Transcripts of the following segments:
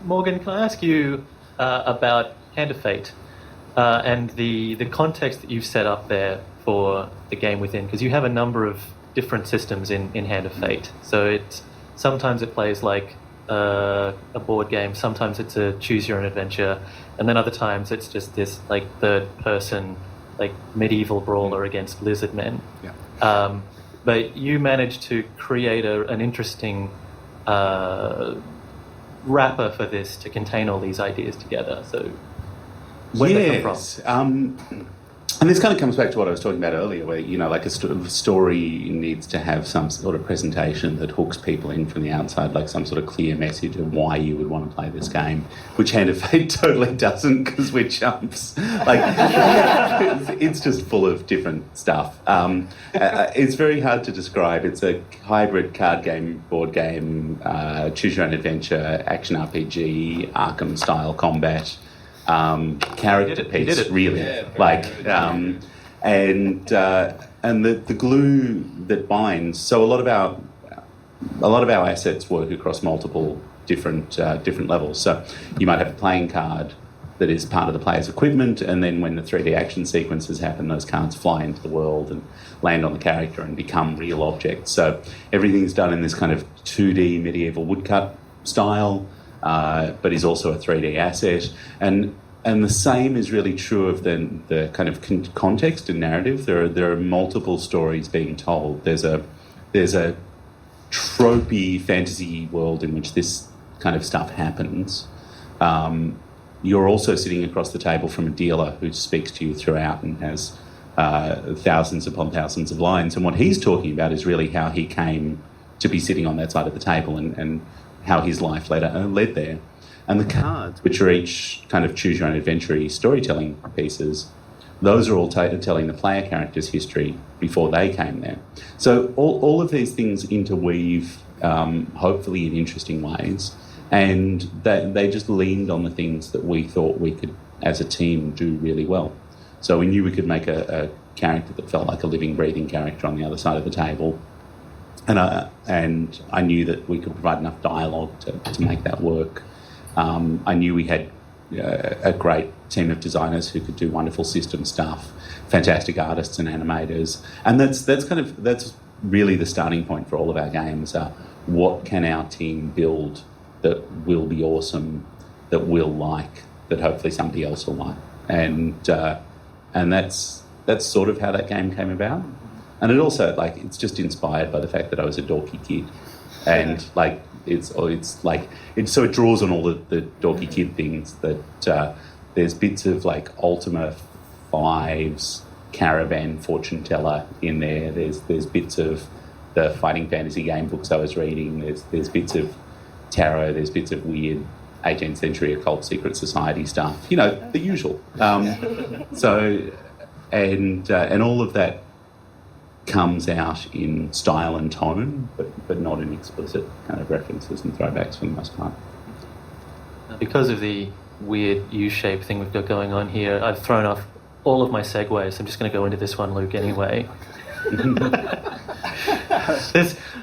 Morgan, can I ask you about Hand of Fate and the context that you've set up there for the game within? Because you have a number of different systems in Hand of Fate. So sometimes it plays like a board game, sometimes it's a choose your own adventure, and then other times it's just this like third person like medieval brawler against lizard men. Yeah. But you managed to create an interesting wrapper for this to contain all these ideas together. So where did they come from? And this kind of comes back to what I was talking about earlier, where, you know, like a story needs to have some sort of presentation that hooks people in from the outside, like some sort of clear message of why you would want to play this game, which Hand of Fate totally doesn't, because we're chumps. Like, it's just full of different stuff. It's very hard to describe. It's a hybrid card game, board game, choose your own adventure, action RPG, Arkham-style combat. Character piece, really. Yeah, and the glue that binds. So a lot of our assets work across multiple different levels. So you might have a playing card that is part of the player's equipment, and then when the 3D action sequences happen, those cards fly into the world and land on the character and become real objects. So everything's done in this kind of 2D medieval woodcut style. But is also a 3D asset, and the same is really true of the kind of context and narrative. There are multiple stories being told. There's a tropey fantasy world in which this kind of stuff happens. You're also sitting across the table from a dealer who speaks to you throughout and has thousands upon thousands of lines. And what he's talking about is really how he came to be sitting on that side of the table and how his life led there. And the cards, which are each kind of choose your own adventure storytelling pieces, those are all telling the player character's history before they came there. So all of these things interweave, hopefully in interesting ways, and they just leaned on the things that we thought we could, as a team, do really well. So we knew we could make a character that felt like a living, breathing character on the other side of the table. And I knew that we could provide enough dialogue to make that work. I knew we had a great team of designers who could do wonderful system stuff, fantastic artists and animators, and that's really the starting point for all of our games. What can our team build that will be awesome, that we'll like, that hopefully somebody else will like, and that's sort of how that game came about. And it also, like, it's just inspired by the fact that I was a dorky kid, and like so it draws on all the dorky kid things that there's bits of like Ultima 5's Caravan Fortune Teller in there. There's bits of the fighting fantasy game books I was reading. There's bits of tarot. There's bits of weird 18th century occult secret society stuff. You know, the usual. So and all of that comes out in style and tone, but not in explicit kind of references and throwbacks for the most part. Because of the weird U-shaped thing we've got going on here, I've thrown off all of my segues. I'm just going to go into this one, Luke, anyway.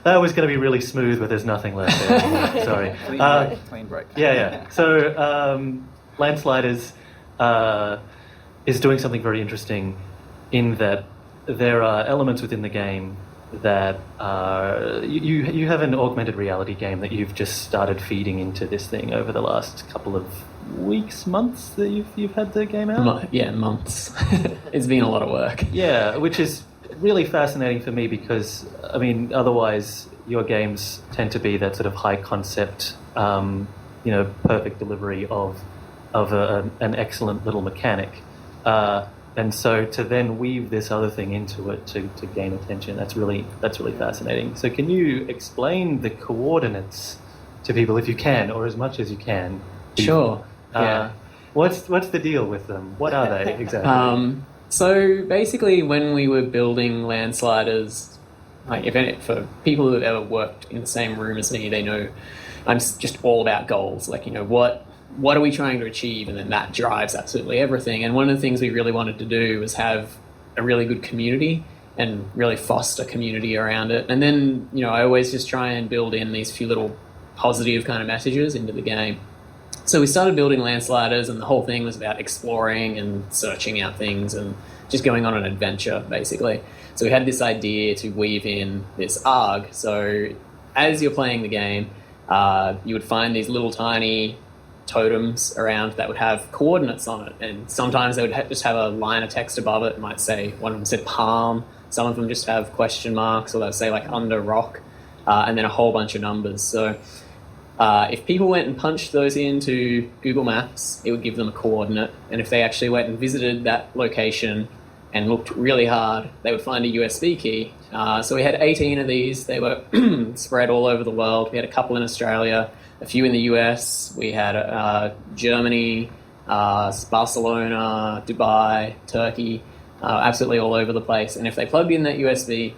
That was going to be really smooth, but there's nothing left there anymore. Sorry. Clean break. Yeah. So Landslide is doing something very interesting in that there are elements within the game that are... You have an augmented reality game that you've just started feeding into this thing over the last couple of weeks, months that you've had the game out? Yeah, months. It's been a lot of work. Yeah, which is really fascinating for me because, I mean, otherwise your games tend to be that sort of high concept, perfect delivery of an excellent little mechanic. And so to then weave this other thing into it to gain attention, that's really fascinating. So can you explain the coordinates to people if you can, or as much as you can? Sure. Yeah. What's the deal with them? What are they exactly? So basically, when we were building Landsliders, like for people who have ever worked in the same room as me, they know I'm just all about goals. Like, what are we trying to achieve? And then that drives absolutely everything. And one of the things we really wanted to do was have a really good community and really foster community around it. And then, I always just try and build in these few little positive kind of messages into the game. So we started building landsliders, and the whole thing was about exploring and searching out things and just going on an adventure, basically. So we had this idea to weave in this ARG. So as you're playing the game, you would find these little tiny totems around that would have coordinates on it, and sometimes they would just have a line of text above it. It might say, one of them said palm, some of them just have question marks, or they'll say like under rock, and then a whole bunch of numbers. So if people went and punched those into Google Maps, it would give them a coordinate, and if they actually went and visited that location and looked really hard, they would find a USB key. So we had 18 of these. They were spread all over the world. We had a couple in Australia, a few in the US. We had Germany, Barcelona, Dubai, Turkey, absolutely all over the place. And if they plugged in that USB,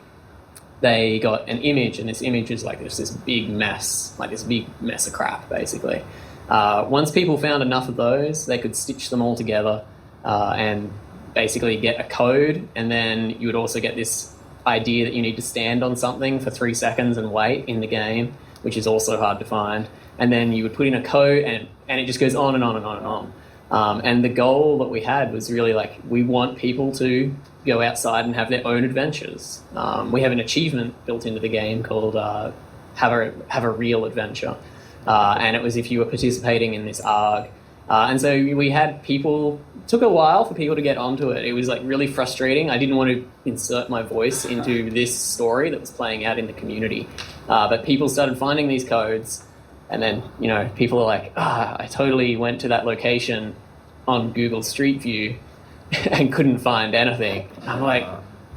they got an image, and this image is like this big mess, like this big mess of crap, basically. Once people found enough of those, they could stitch them all together and basically get a code, and then you would also get this idea that you need to stand on something for 3 seconds and wait in the game, which is also hard to find. And then you would put in a code, and it just goes on and on and on and on. And the goal that we had was really like, we want people to go outside and have their own adventures. We have an achievement built into the game called have a real adventure. And it was if you were participating in this ARG. And so we had people, it took a while for people to get onto it. It was like really frustrating. I didn't want to insert my voice into this story that was playing out in the community. But people started finding these codes, and then, you know, people are like, I totally went to that location on Google Street View and couldn't find anything. I'm like,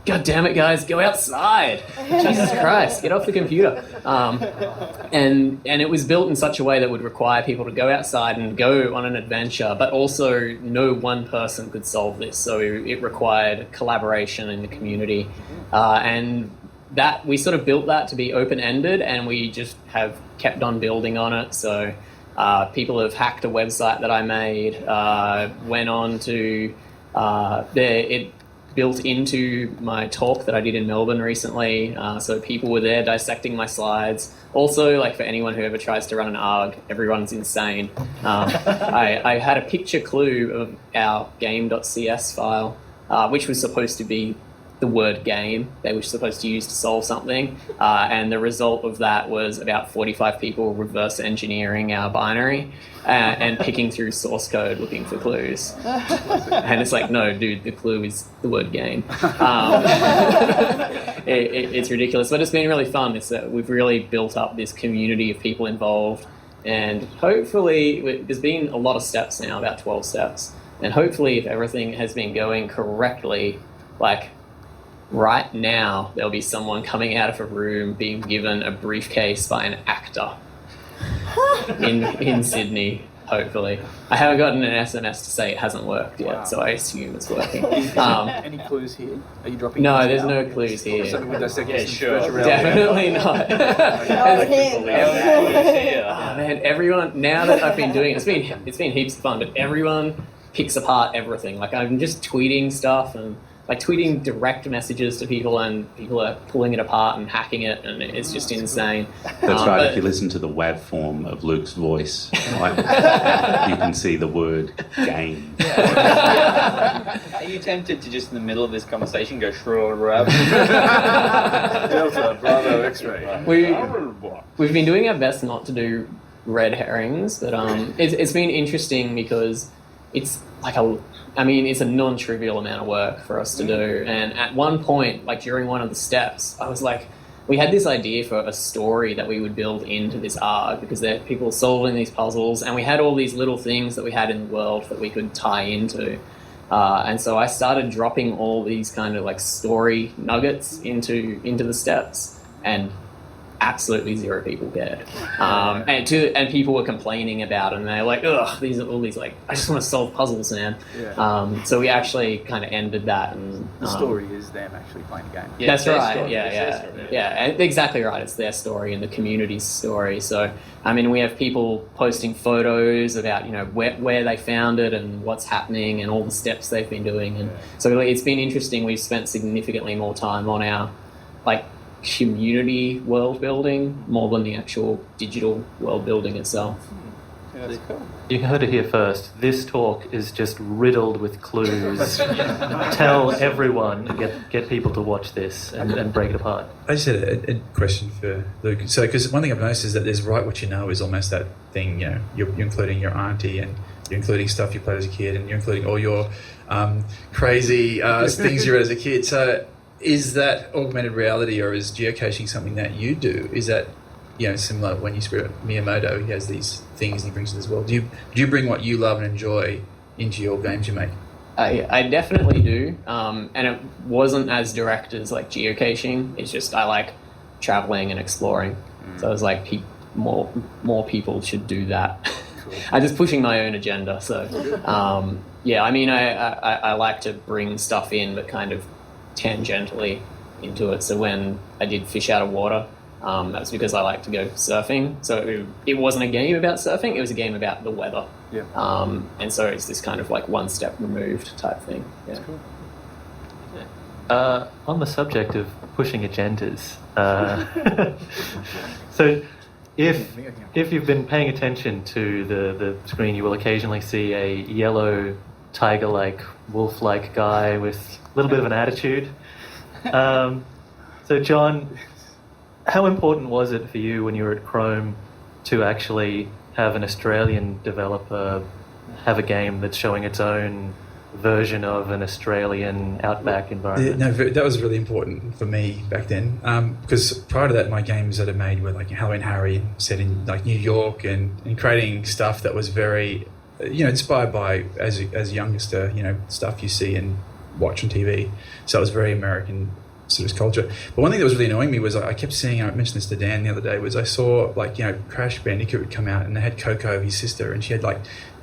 God damn it, guys, go outside. Jesus Christ, get off the computer. And it was built in such a way that would require people to go outside and go on an adventure, but also no one person could solve this. So it required collaboration in the community. And that we sort of built that to be open-ended, and we just have kept on building on it. So people have hacked a website that I made, went on to it built into my talk that I did in Melbourne recently. So people were there dissecting my slides. Also, like for anyone who ever tries to run an ARG, everyone's insane. I had a picture clue of our game.cs file, which was supposed to be the word game they were supposed to use to solve something. And the result of that was about 45 people reverse engineering our binary and picking through source code looking for clues. And it's like, no, dude, the clue is the word game. It's ridiculous, but it's been really fun. We've really built up this community of people involved, and hopefully there's been a lot of steps now, about 12 steps. And hopefully if everything has been going correctly, like right now, there'll be someone coming out of a room being given a briefcase by an actor in Sydney, hopefully. I haven't gotten an SMS to say it hasn't worked yet, so I assume it's working. Any clues here? Are you dropping? No, there's no clues here. Yeah, sure. Definitely not. Oh man, everyone, now that I've been doing it, it's been heaps of fun, but everyone picks apart everything. Like I'm just tweeting stuff and like tweeting direct messages to people, and people are pulling it apart and hacking it, and it's just insane. That's right. But if you listen to the WAV form of Luke's voice, like, you can see the word game. Are you tempted to just in the middle of this conversation go Shroud Delta Bravo X-ray? We've been doing our best not to do red herrings, but it's been interesting because it's like it's a non-trivial amount of work for us to do. And at one point, like during one of the steps, I was like, we had this idea for a story that we would build into this ARG because there are people solving these puzzles, and we had all these little things that we had in the world that we could tie into. And so I started dropping all these kind of like story nuggets into the steps, and absolutely zero people cared. And people were complaining about it, and they're like, ugh, these are all these like, I just want to solve puzzles, man. Yeah. So we actually kind of ended that. And the story is them actually playing a game. Yeah, that's right. Yeah, exactly right. It's their story and the community's story. So, I mean, we have people posting photos about, you know, where they found it and what's happening and all the steps they've been doing. And so it's been interesting. We've spent significantly more time on our, like, community world building more than the actual digital world building itself. Yeah, that's cool. You heard it here first. This talk is just riddled with clues. Tell everyone and get people to watch this and break it apart. I just had a question for Luke. So, because one thing I've noticed is that there's write what you know is almost that thing. You know, you're including your auntie, and you're including stuff you played as a kid, and you're including all your crazy things you read as a kid. So, is that augmented reality, or is geocaching something that you do? Is that, you know, similar when you speak about Miyamoto? He has these things and he brings it as well. Do you bring what you love and enjoy into your games you make? I definitely do, and it wasn't as direct as like geocaching. It's just I like traveling and exploring. So I was like, more people should do that. Cool. I'm just pushing my own agenda. So yeah, I mean, I like to bring stuff in, but kind of tangentially into it. So when I did Fish Out of Water, that's because I like to go surfing. So it wasn't a game about surfing, it was a game about the weather. Yeah. And so it's this kind of like one step removed type thing. Yeah. That's cool. On the subject of pushing agendas, so if you've been paying attention to the screen, you will occasionally see a yellow tiger-like, wolf-like guy with a little bit of an attitude. So John, how important was it for you when you were at Krome to actually have an Australian developer have a game that's showing its own version of an Australian outback environment? No, that was really important for me back then, because prior to that, my games that I made were like Halloween Harry, set in like New York, and creating stuff that was very, you know, inspired by as a youngster, you know, stuff you see and watch on TV. So it was very American sort of culture. But one thing that was really annoying me was I kept seeing, I mentioned this to Dan the other day, was I saw like, you know, Crash Bandicoot would come out and they had Coco, his sister, and she had like,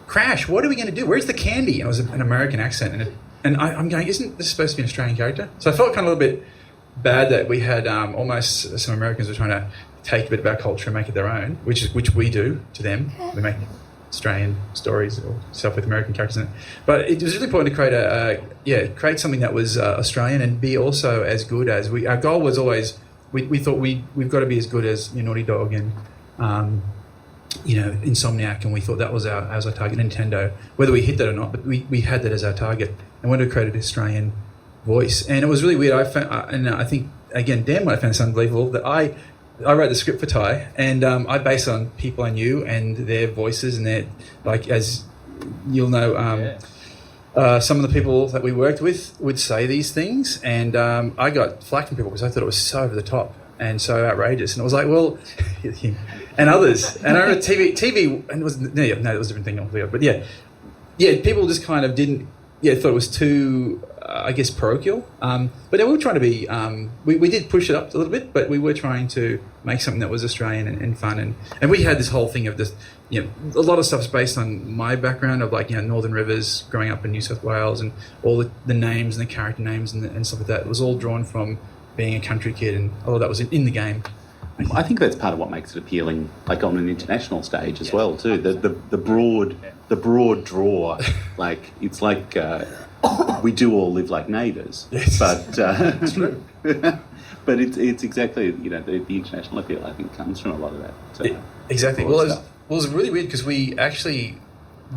Crash, what are we going to do? Where's the candy? And it was an American accent. And I'm going, isn't this supposed to be an Australian character? So I felt kind of a little bit bad that we had almost some Americans were trying to take a bit of our culture and make it their own, which we do to them. We make Australian stories or stuff with American characters in it. But it was really important to create something that was Australian and be also as good as our goal was always, we thought we've got to be as good as Naughty Dog and you know, Insomniac, and we thought that was our target, Nintendo, whether we hit that or not, but we had that as our target and wanted to create an Australian voice. And it was really weird. I think, again, Dan might have found this unbelievable, that I wrote the script for Ty, and I based on people I knew and their voices, and their, like, as you'll know, some of the people that we worked with would say these things, and I got flack from people because I thought it was so over the top and so outrageous, and it was like, well, and others, and I remember TV, and it was it was a different thing altogether, but people just kind of didn't, thought it was too, I guess, parochial, but we were trying to be, we did push it up a little bit, but we were trying to make something that was Australian and fun, and we had this whole thing of this, you know, a lot of stuff's based on my background of, like, you know, Northern Rivers, growing up in New South Wales, and all the names and the character names and stuff like that. It was all drawn from being a country kid, and all of that was in the game. I think that's part of what makes it appealing, like on an international stage as well too. The broad draw, like it's like we do all live like neighbours, yes. But It's true. But it's exactly, you know, the international appeal, I think, comes from a lot of that. Exactly. Well, it was really weird because we actually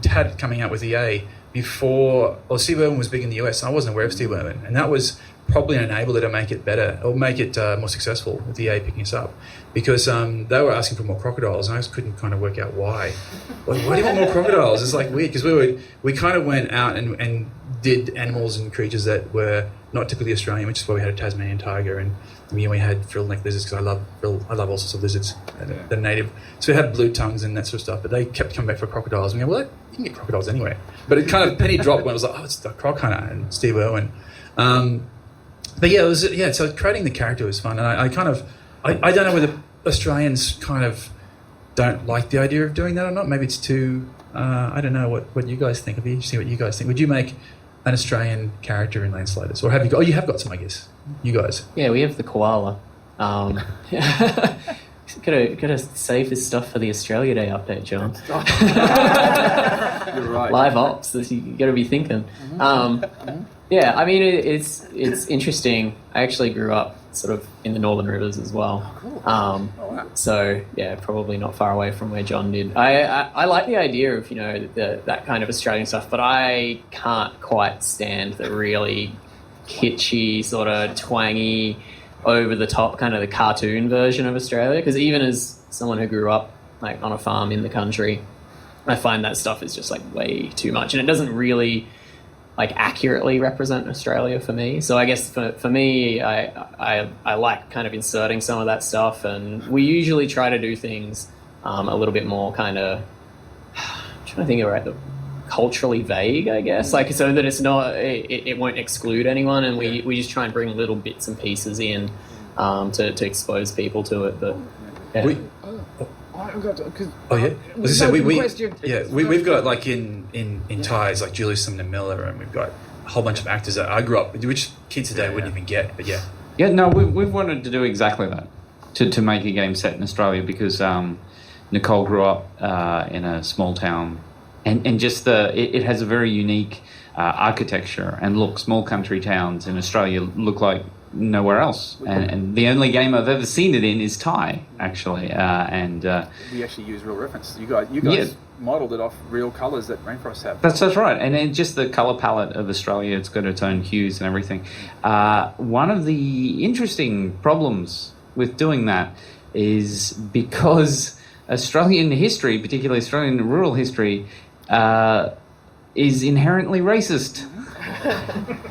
had it coming out with EA before. Well, Steve Irwin was big in the US, and I wasn't aware of Steve Irwin, and that was probably an enabler to make it better or make it more successful with EA picking us up, because they were asking for more crocodiles, and I just couldn't kind of work out why. Like, why do you want more crocodiles? It's like weird, because we kind of went out and did animals and creatures that were not typically Australian, which is why we had a Tasmanian tiger, and we had frill-neck lizards, because I love all sorts of lizards that are native. So we had blue tongues and that sort of stuff, but they kept coming back for crocodiles. And we go, well, you can get crocodiles anywhere. But it kind of penny dropped when it was like, oh, it's the Croc Hunter and Steve Irwin. But so creating the character was fun, and I don't know whether Australians kind of don't like the idea of doing that or not. Maybe it's too, I don't know what you guys think. It'd be interesting what you guys think. Would you make an Australian character in Landsliders, or have you got? Oh, you have got some, I guess. You guys. Yeah, we have the koala. Gotta save this stuff for the Australia Day update, John. You're right. Live ops, you gotta be thinking. Yeah, I mean, it's interesting. I actually grew up sort of in the Northern Rivers as well. So, yeah, probably not far away from where John did. I like the idea of, that kind of Australian stuff, but I can't quite stand the really kitschy, sort of twangy, over-the-top kind of the cartoon version of Australia. Because even as someone who grew up like on a farm in the country, I find that stuff is just like way too much. And it doesn't really like accurately represent Australia for me. So I guess for me, I like kind of inserting some of that stuff, and we usually try to do things a little bit more kind of, I'm trying to think of the culturally vague, I guess, like so that it's not, it won't exclude anyone, and we just try and bring little bits and pieces in to expose people to it. But yeah. We've got like in ties like Julius Sumner Miller, and we've got a whole bunch of actors that I grew up with, which kids today wouldn't even get. But yeah, no, we've wanted to do exactly that, to make a game set in Australia, because Nicole grew up in a small town, and just it has a very unique architecture and look. Small country towns in Australia look like nowhere else, and the only game I've ever seen it in is Thai, actually. We actually use real reference. You guys modelled it off real colours that rainforests have. That's right, and then just the colour palette of Australia, it's got its own hues and everything. One of the interesting problems with doing that is because Australian history, particularly Australian rural history, is inherently racist.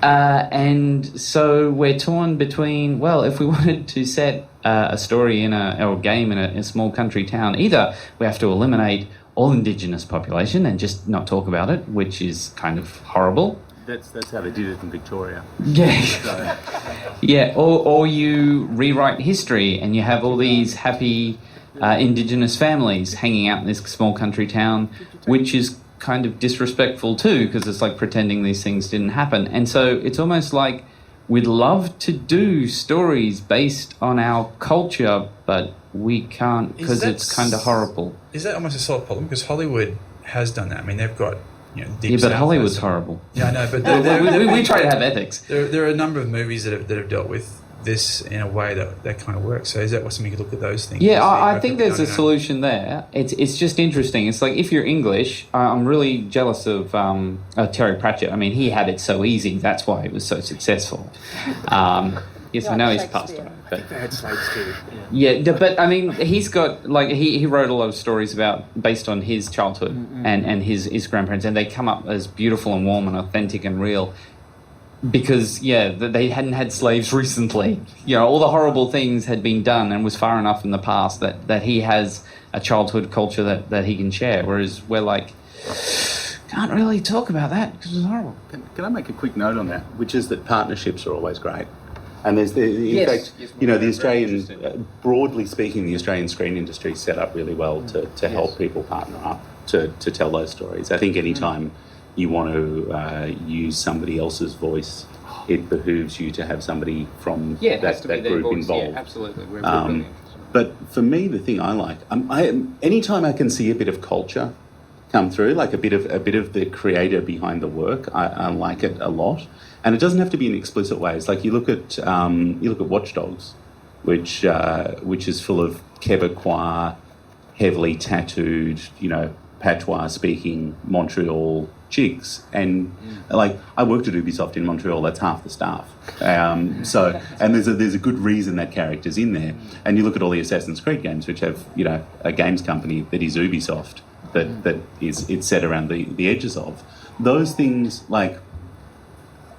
And so we're torn between, well, if we wanted to set a story or a game in a small country town, either we have to eliminate all Indigenous population and just not talk about it, which is kind of horrible. That's how they did it in Victoria. Yeah. Yeah, or you rewrite history and you have all these happy Indigenous families hanging out in this small country town, which is kind of disrespectful too, because it's like pretending these things didn't happen. And so it's almost like we'd love to do stories based on our culture, but we can't because it's kind of horrible. Is that almost a solved problem? Because Hollywood has done that. I mean, they've got Deep yeah, but South Hollywood's horrible. Yeah, I know, but we try to have ethics. There are a number of movies that have dealt with this in a way that kind of works. So is that something you could look at those things? Yeah, I think there's a solution there. It's just interesting. It's like if you're English, I'm really jealous of Terry Pratchett. I mean, he had it so easy. That's why it was so successful. Yes, I know he's passed away. I think they had slaves too. Yeah, but I mean, he's got he wrote a lot of stories based on his childhood and his grandparents, and they come up as beautiful and warm and authentic and real. Because, they hadn't had slaves recently. All the horrible things had been done and was far enough in the past that he has a childhood culture that he can share. Whereas we're like, can't really talk about that because it's horrible. Can I make a quick note on that, which is that partnerships are always great. And there's the Australian, broadly speaking, the Australian screen industry is set up really well to help people partner up to tell those stories. I think anytime you want to use somebody else's voice, it behooves you to have somebody from that group involved. Yeah, absolutely. We're really interested. But for me, the thing I like, anytime I can see a bit of culture come through, like a bit of the creator behind the work, I like it a lot. And it doesn't have to be in explicit ways. Like you look at Watch Dogs, which is full of Quebecois, heavily tattooed, patois-speaking Montreal chicks, and I worked at Ubisoft in Montreal. That's half the staff. And there's a good reason that character's in there. And you look at all the Assassin's Creed games, which have a games company that is Ubisoft, that it's set around the edges of those things.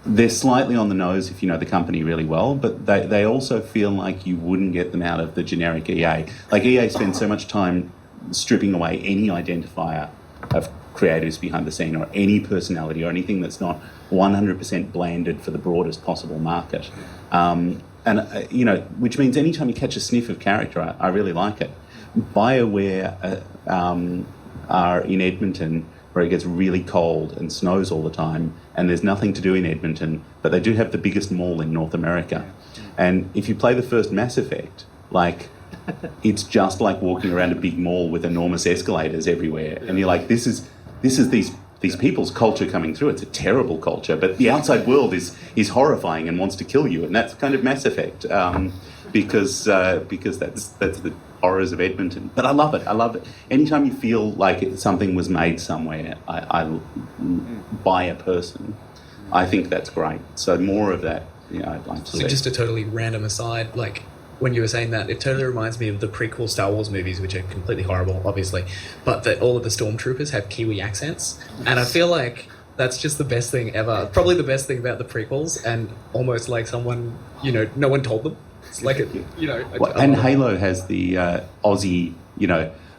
They're slightly on the nose if you know the company really well, but they also feel like you wouldn't get them out of the generic EA. Like EA spends so much time stripping away any identifier of creatives behind the scene or any personality or anything that's not 100% blanded for the broadest possible market. Which means anytime you catch a sniff of character, I really like it. BioWare are in Edmonton, where it gets really cold and snows all the time, and there's nothing to do in Edmonton, but they do have the biggest mall in North America. And if you play the first Mass Effect, it's just like walking around a big mall with enormous escalators everywhere, and you're like, this is these these people's culture coming through. It's a terrible culture, but the outside world is horrifying and wants to kill you, and that's kind of Mass Effect, because that's the horrors of Edmonton. But I love it. I love it. Anytime you feel like something was made somewhere by a person, I think that's great. So more of that, I'd like to see. So just a totally random aside, like when you were saying that, it totally reminds me of the prequel Star Wars movies, which are completely horrible, obviously, but that all of the stormtroopers have Kiwi accents, and I feel like that's just the best thing ever. Probably the best thing about the prequels, and almost like someone, no one told them. It's like and Halo has the Aussie,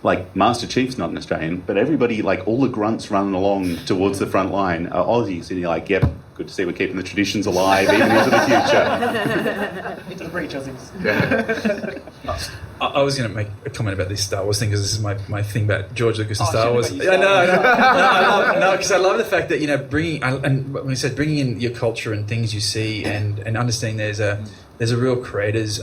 like Master Chief's not an Australian, but everybody, like all the grunts running along towards the front line are Aussies, and you're like, yep, good to see we're keeping the traditions alive even into the future. Into the breach, Aussies. I was going to make a comment about this Star Wars thing, because this is my thing about George Lucas and Star Wars. No, because I love the fact that bringing when you said bringing in your culture and things you see, and understanding there's a real creator's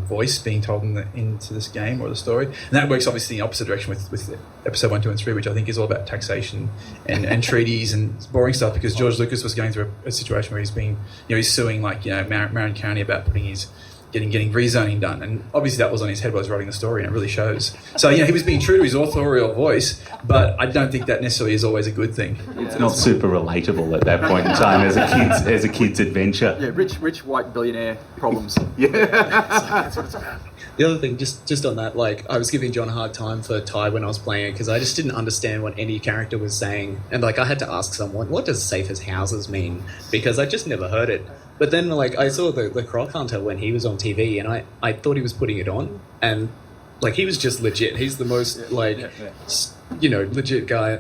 voice being told into this game or the story, and that works obviously in the opposite direction with episode 1, 2, and 3, which I think is all about taxation and treaties and boring stuff. Because George Lucas was going through a situation where he's being, he's suing Marin County about putting his getting rezoning done, and obviously that was on his head while he was writing the story, and it really shows. So he was being true to his authorial voice, but I don't think that necessarily is always a good thing. It's not super relatable at that point in time as a kid's adventure. Yeah, rich white billionaire problems. Yeah. That's what it's about. The other thing, just on that, I was giving John a hard time for Ty when I was playing it, because I just didn't understand what any character was saying, and I had to ask someone, what does safe as houses mean? Because I just never heard it. But then I saw the Croc Hunter when he was on TV, and I thought he was putting it on, and he was just legit. He's the most legit guy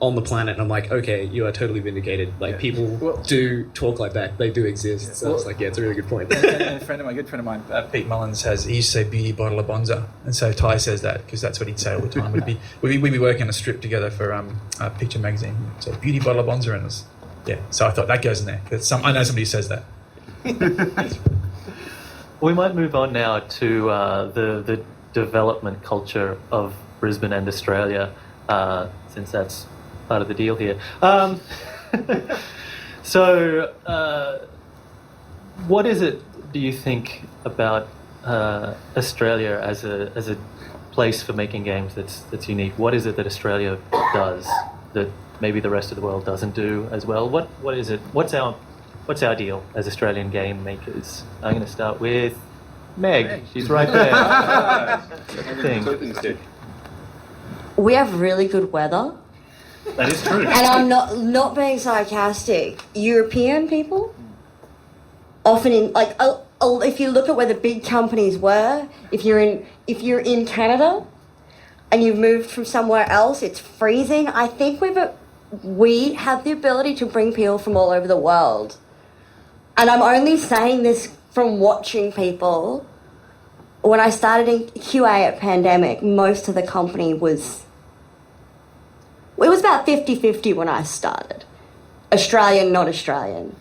on the planet, and I'm like, okay, you are totally vindicated. People do talk like that; they do exist. So it's it's a really good point. And a good friend of mine, Pete Mullins, he used to say "beauty bottle of bonza," and so Ty says that because that's what he'd say all the time. We'd be working on a strip together for a picture magazine. So "beauty bottle of bonza," and us. Yeah, so I thought that goes in there. I know somebody who says that. We might move on now to the development culture of Brisbane and Australia, since that's part of the deal here. So, what is it, do you think, about Australia as a place for making games that's unique? What is it that Australia does that maybe the rest of the world doesn't do as well? What is it? What's our deal as Australian game makers? I'm going to start with Meg. She's right there. We have really good weather. That is true. And I'm not being sarcastic. European people often if you look at where the big companies were, if you're in Canada and you've moved from somewhere else, it's freezing. I think we have the ability to bring people from all over the world. And I'm only saying this from watching people. When I started in QA at Pandemic, most of the company was about 50-50 when I started. Australian, not Australian.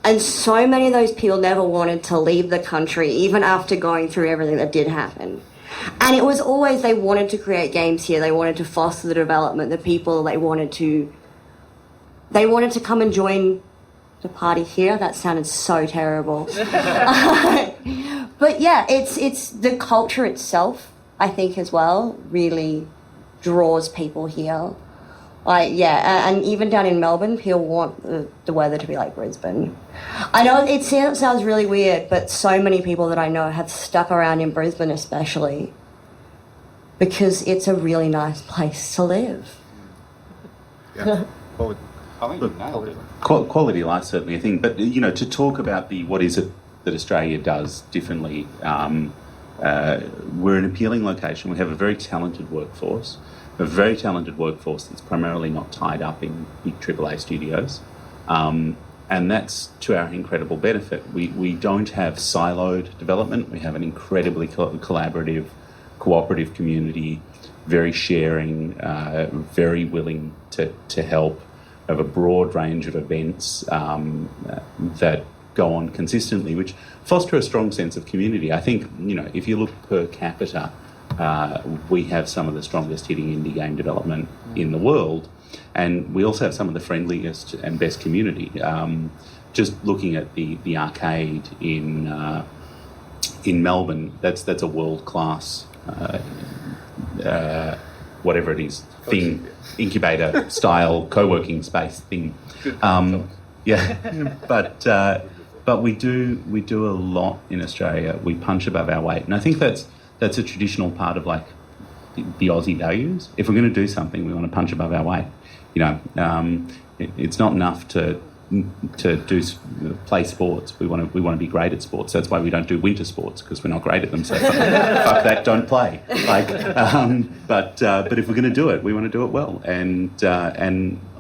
And so many of those people never wanted to leave the country, even after going through everything that did happen. And it was always they wanted to create games here. They wanted to foster the development, the people. They wanted to come and join the party here. That sounded so terrible. But yeah, it's the culture itself, I think, as well, really draws people here. And even down in Melbourne, people want the weather to be like Brisbane. I know it sounds really weird, but so many people that I know have stuck around in Brisbane especially because it's a really nice place to live. Yeah. Quality of life, certainly, I think. But, to talk about what is it that Australia does differently, we're an appealing location. We have a very talented workforce. A very talented workforce that's primarily not tied up in big AAA studios. And that's to our incredible benefit. We don't have siloed development. We have an incredibly collaborative, cooperative community, very sharing, very willing to help, have a broad range of events that go on consistently, which foster a strong sense of community. I think, if you look per capita, we have some of the strongest hitting indie game development in the world. And we also have some of the friendliest and best community. Just looking at the arcade in Melbourne, that's a world class whatever it is thing, incubator style co-working space thing. But we do a lot in Australia. We punch above our weight, and I think that's a traditional part of like the Aussie values. If we're going to do something, we want to punch above our weight. It's not enough to play sports. We want to be great at sports. That's why we don't do winter sports, because we're not great at them. So fuck that, don't play. But if we're going to do it, we want to do it well. And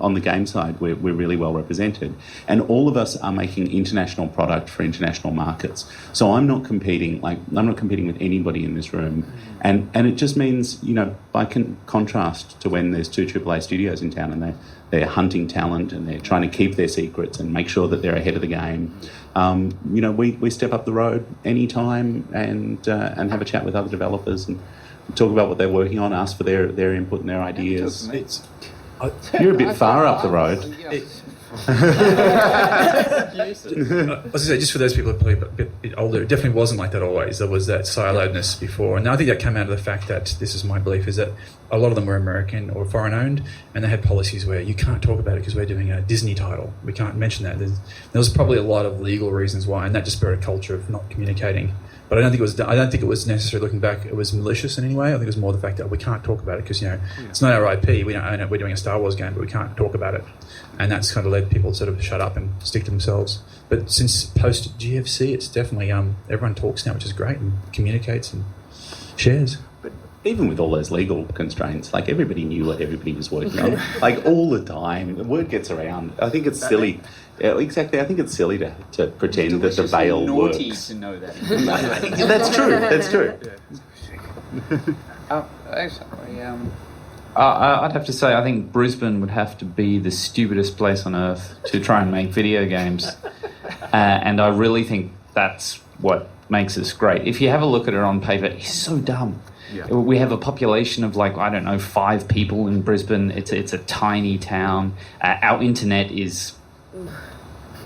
on the game side, we're really well represented. And all of us are making international product for international markets. So I'm not competing with anybody in this room. And it just means, by contrast to when there's 2 AAA studios in town and they're hunting talent and they're trying to keep their secrets and make sure that they're ahead of the game. We step up the road anytime and have a chat with other developers and talk about what they're working on, ask for their input and their ideas. You're a bit far up the road. I was going to say, just for those people who are probably a bit older, it definitely wasn't like that always. There was that siloedness before. And I think that came out of the fact that, this is my belief, is that a lot of them were American or foreign owned, and they had policies where you can't talk about it because we're doing a Disney title. We can't mention that. There was probably a lot of legal reasons why, and that just spurred a culture of not communicating. But I don't think it was necessary. Looking back, it was malicious in any way. I think it was more the fact that we can't talk about it because it's not our IP. We don't own it. We're doing a Star Wars game, but we can't talk about it, and that's kind of led people to sort of shut up and stick to themselves. But since post GFC, it's definitely everyone talks now, which is great, and communicates and shares. But even with all those legal constraints, like everybody knew what everybody was working on, like all the time. The word gets around. I think it's silly. Yeah, exactly. I think it's silly to pretend that the veil naughty works. to know that. That's true. That's true. I'd have to say, I think Brisbane would have to be the stupidest place on earth to try and make video games. And I really think that's what makes us great. If you have a look at it on paper, it's so dumb. Yeah. We have a population of 5 people in Brisbane. It's a tiny town. Our internet is...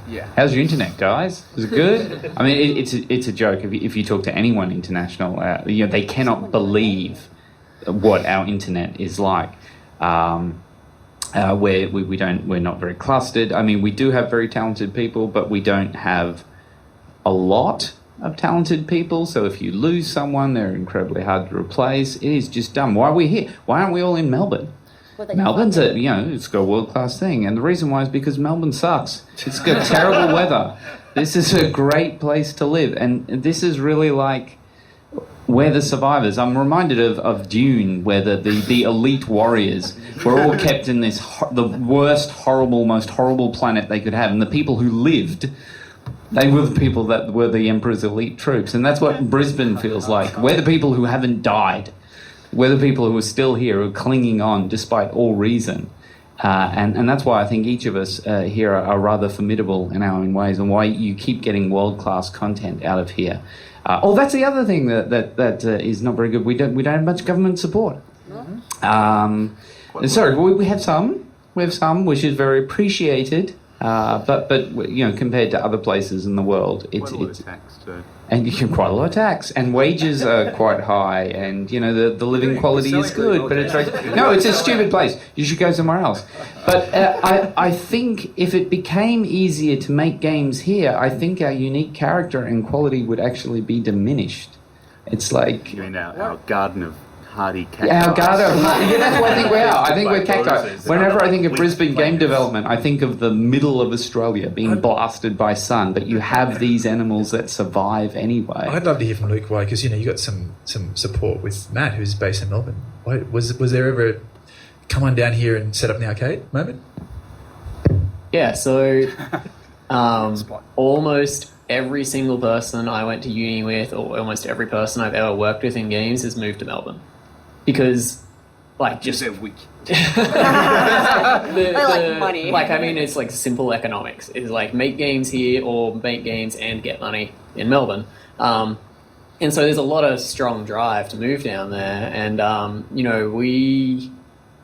Yeah. How's your internet, guys? Is it good? I mean, it's a joke. If you talk to anyone international, they cannot believe what our internet is like. We're not very clustered. I mean, we do have very talented people, but we don't have a lot of talented people. So if you lose someone, they're incredibly hard to replace. It is just dumb. Why are we here? Why aren't we all in Melbourne? Melbourne's it's got a world-class thing, and the reason why is because Melbourne sucks. It's got terrible weather. This is a great place to live, and this is really like we're the survivors. I'm reminded of Dune, where the elite warriors were all kept in this the worst, horrible, most horrible planet they could have, and the people who lived, they were the people that were the Emperor's elite troops, and that's what Brisbane feels like. We're the people who haven't died. We're the people who are still here, who are clinging on despite all reason. And that's why I think each of us here are rather formidable in our own ways, and why you keep getting world-class content out of here. That's the other thing that is not very good. We don't have much government support. Sorry, we have some. We have some, which is very appreciated. But compared to other places in the world, it's tax too. And you get quite a lot of tax, and wages are quite high, and the living quality is good, but it's a stupid place. You should go somewhere else. But I think if it became easier to make games here, I think our unique character and quality would actually be diminished. It's like you mean our garden of hardy cacti. Yeah, our garden. That's what I think we are. I think we're cacti. Whenever I think of Brisbane game development, I think of the middle of Australia being blasted by sun, but you have these animals that survive anyway. I'd love to hear from Luke why, because you got some support with Matt, who's based in Melbourne. Was there ever a come on down here and set up an arcade moment? Yeah, so almost every single person I went to uni with, or almost every person I've ever worked with in games, has moved to Melbourne. Because, just... They're weak. I like money. It's like simple economics. It's like make games here or make games and get money in Melbourne. And so there's a lot of strong drive to move down there. And,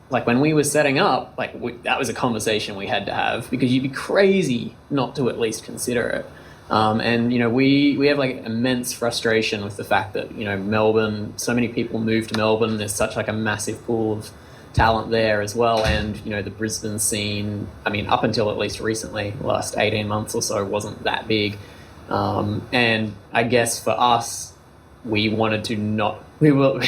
like when we were setting up, like that was a conversation we had to have, because you'd be crazy not to at least consider it. And you know, we have like immense frustration with the fact that, you know, Melbourne, so many people move to Melbourne. There's such like a massive pool of talent there as well, and you know, the Brisbane scene, I mean, up until at least recently, the last 18 months or so, wasn't that big. And I guess for us, we wanted to not, we were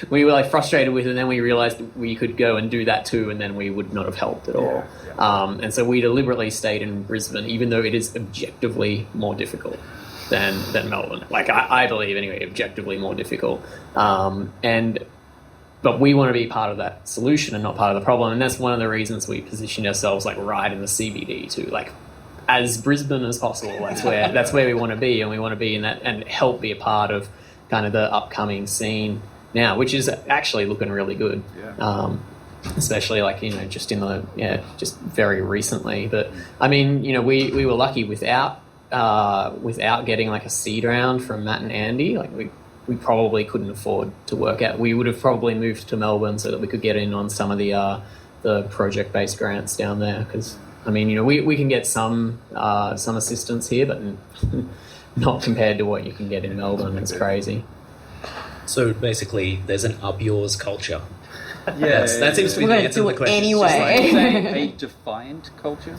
like frustrated with it, and then we realized we could go and do that too, and then we would not have helped at all. And so we deliberately stayed in Brisbane, even though it is objectively more difficult than Melbourne. Like I believe anyway, objectively more difficult. But we want to be part of that solution and not part of the problem. And that's one of the reasons we positioned ourselves like right in the CBD too, like as Brisbane as possible. That's where we want to be, and we want to be in that and help be a part of kind of the upcoming scene now, which is actually looking really good. Especially like, you know, just just very recently. But I mean, you know, we were lucky without getting like a seed round from Matt and Andy. Like we probably couldn't afford to work out. We would have probably moved to Melbourne so that we could get in on some of the project-based grants down there. Because I mean, you know, we can get some assistance here, but not compared to what you can get in Melbourne. It's crazy. So basically, there's an up yours culture. Yeah, that seems to be We're the gonna answer do to the it question. anyway. A defiant culture.